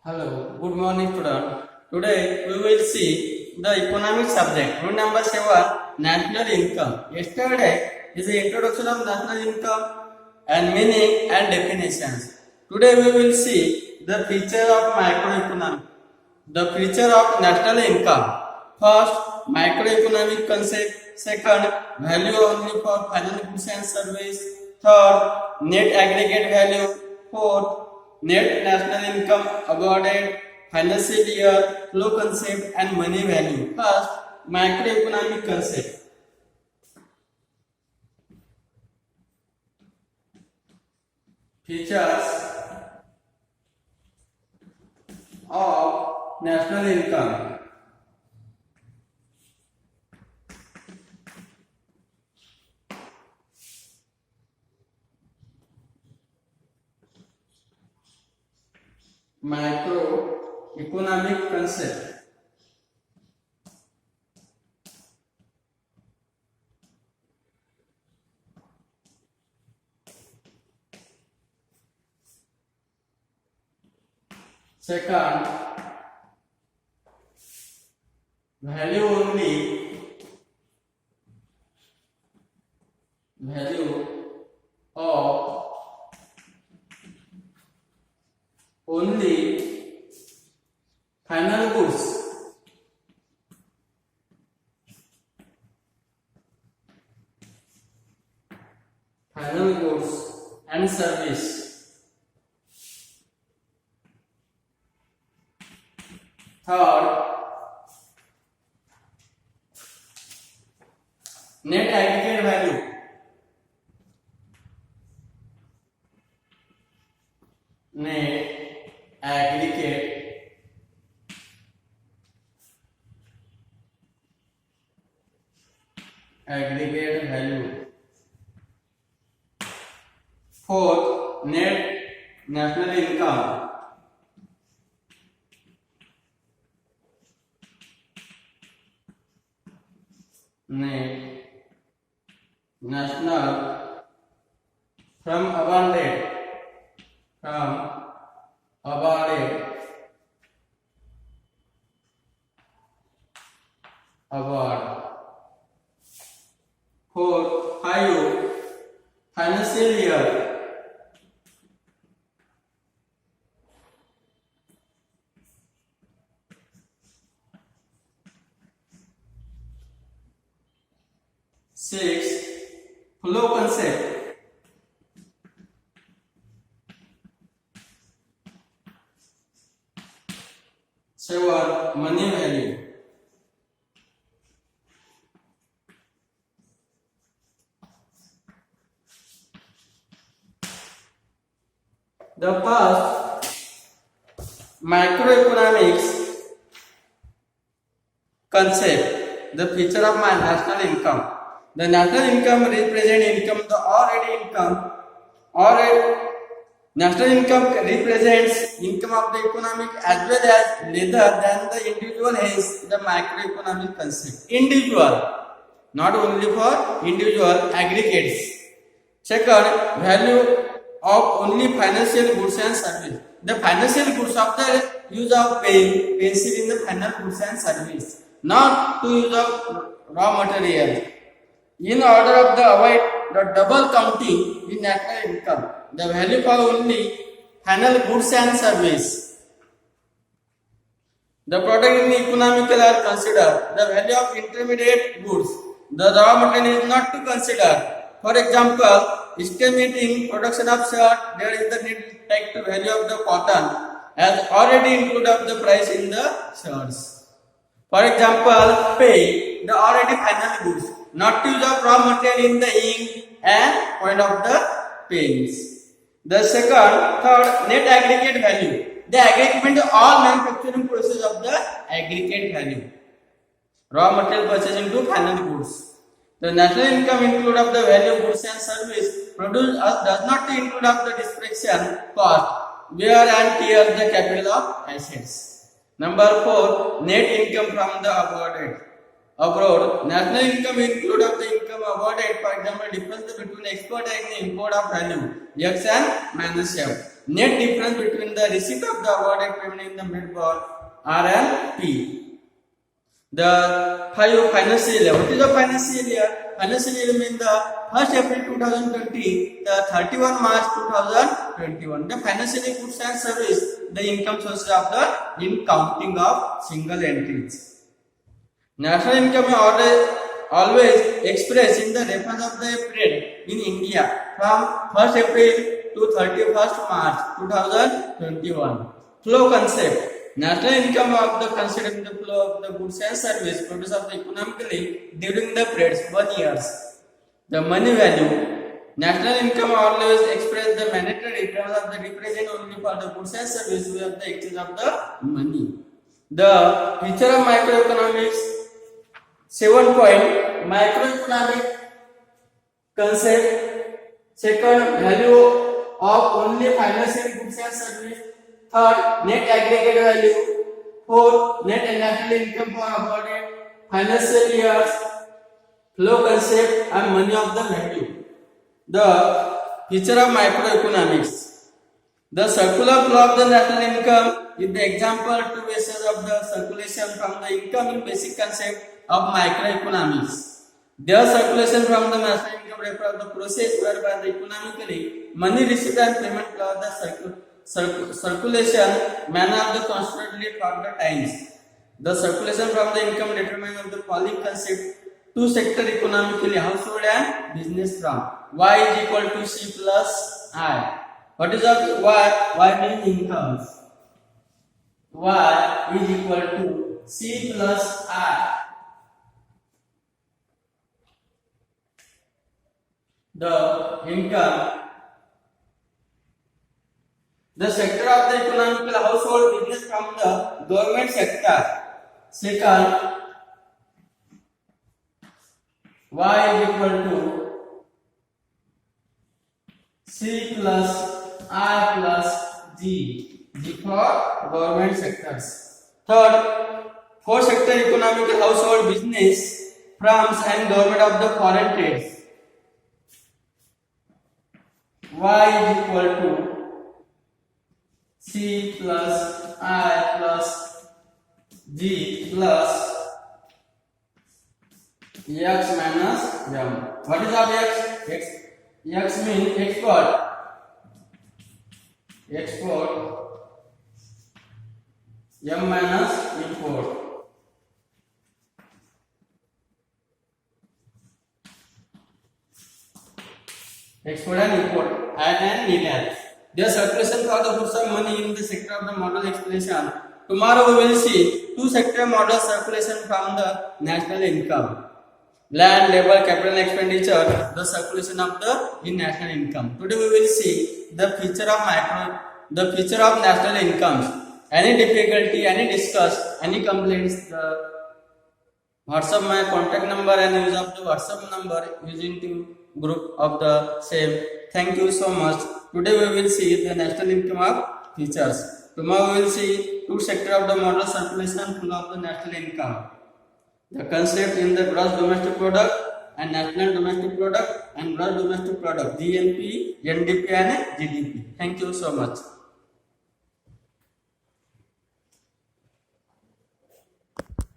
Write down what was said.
Hello, good morning student. Today we will see the economic subject. Rule number 7, national income. Yesterday is the introduction of national income and meaning and definitions. Today we will see the feature of microeconomy. The feature of national income. First, microeconomic concept. Second, value only for final goods and service. Third, net aggregate value. Fourth, net national income awarded, financial year, flow concept and money value. First, macroeconomic concept. Features of national income. Macroeconomic concept. Second, value only, value of only final goods and service. Third, net aggregate value. Net aggregate value. Fourth, net national income. Net national from awarded award. Fourth, financial year. Six, flow concept. Seven, money value. The first, macroeconomics concept, the feature of my national income. The national income represents income, the already income, national income represents income of the economic as well as rather than the individual, hence the macroeconomic concept. Individual, not only for individual, aggregates. Second, value of only financial goods and service. The financial goods of the use of paying pencil in the final goods and service, not to use of raw material. In order of the avoid the double counting in national income, the value for only final goods and service. The product in the economical are considered. The value of intermediate goods, the raw material is not to consider. For example, estimating production of shirt, there is the need take to value of the cotton as already included of the price in the shirts. For example, pay the already final goods, not to use of raw material in the ink and point of the pens. The third, net aggregate value. The aggregate of all manufacturing process of the aggregate value. Raw material purchasing to final goods. The national income include of the value of goods and service produced does not include of the depreciation cost, wear and tear the capital of assets. Number 4, net income from the abroad. National income include of the income awarded, for example, difference between export and import of value, X and minus M. Net difference between the receipt of the awarded payment in the mid for R and P. The financial year. What is the financial year? Financial year means the 1st April 2020, the 31 March 2021. The financial year goods and service, the income sources of the in counting of single entries. National income is always expressed in the reference of the period in India from 1st April to 31st March 2021. Flow concept. National income of the considering the flow of the goods and service produced of the economically during the periods 1 years. The money value. National income always express the monetary terms of the represent only for the goods and service we have the exchange of the money. The feature of microeconomics. 7 point microeconomic concept. Second, value of only financial goods and service. Third, net aggregate value. Fourth, net national income for awarded financial years. Flow concept and money of the value. The feature of microeconomics. The circular flow of the national income is the example to basis of the circulation from the income in basic concept of microeconomics. Their circulation from the national income refers to the process whereby the economically money received and payment flow the circulation manner of the constantly for the times. The circulation from the income determined of the following concept. Two sector economically household and business from Y is equal to C plus I. What is the Y? Y means incomes. Y is equal to C plus I. The income. The sector of the economical household business from the government sector. Second, Y is equal to C plus I plus G. G for government sectors. Third, fourth sector economical household business firms and government of the foreign trades. Y is equal to C plus I plus G plus X minus M. What is of X? X means export. M minus import. Export and import. Add and need. Their circulation for the goods of money in the sector of the model explanation. Tomorrow we will see two sector model circulation from the national income. Land, labor, capital expenditure, the circulation of the in national income. Today we will see the feature of national incomes. Any difficulty, any discuss, any complaints, the WhatsApp my contact number and use of the WhatsApp number using to group of the same. Thank you so much. Today we will see the national income of features. Tomorrow we will see two sector of the model circulation flow of the national income. The concept in the gross domestic product and national domestic product and gross domestic product, GNP, NDP and GDP. Thank you so much.